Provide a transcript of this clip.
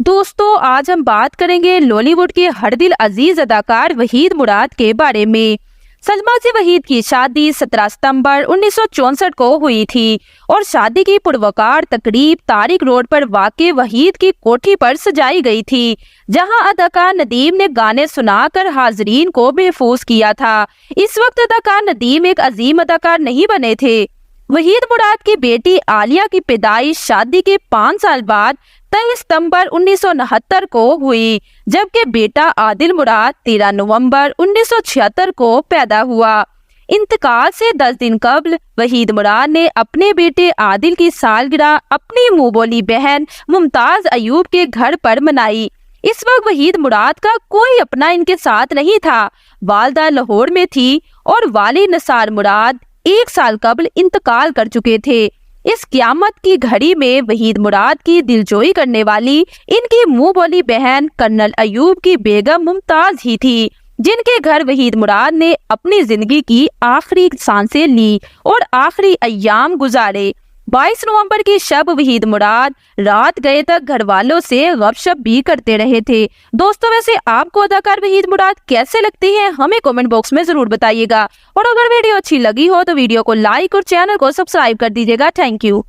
दोस्तों आज हम बात करेंगे लॉलीवुड के हर दिल अजीज अदाकार वहीद मुराद के बारे में। सलमा से वहीद की शादी 17 सितंबर 1964 को हुई थी और शादी की पुरवकार तकरीब तारिक रोड पर वाक़ वहीद की कोठी पर सजाई गई थी, जहां अदाकार नदीम ने गाने सुनाकर हाजरीन को महफूज किया था। इस वक्त अदाकार नदीम एक अजीम अदाकार नहीं बने थे। वहीद मुराद की बेटी आलिया की पैदाइश शादी के 5 साल बाद 23 सितंबर 1969 को हुई, जबकि बेटा आदिल मुराद 13 नवंबर 1976 को पैदा हुआ। इंतकाल से 10 दिन कबल वहीद मुराद ने अपने बेटे आदिल की सालगिरह अपनी मुंह बोली बहन मुमताज अयूब के घर पर मनाई। इस वक्त वहीद मुराद का कोई अपना इनके साथ नहीं था। वालदा लाहौर में थी और वाली नसार मुराद 1 साल कबल इंतकाल कर चुके थे। इस क़यामत की घड़ी में वहीद मुराद की दिलजोई करने वाली इनकी मुंह बोली बहन कर्नल अयूब की बेगम मुमताज ही थी, जिनके घर वहीद मुराद ने अपनी जिंदगी की आखिरी सांसें ली और आखिरी अय्याम गुजारे। 22 नवंबर की शब वहीद मुराद रात गए तक घर वालों से गपशप भी करते रहे थे। दोस्तों वैसे आपको अदाकार वहीद मुराद कैसे लगती हैं, हमें कमेंट बॉक्स में जरूर बताइएगा। और अगर वीडियो अच्छी लगी हो तो वीडियो को लाइक और चैनल को सब्सक्राइब कर दीजिएगा। Thank you.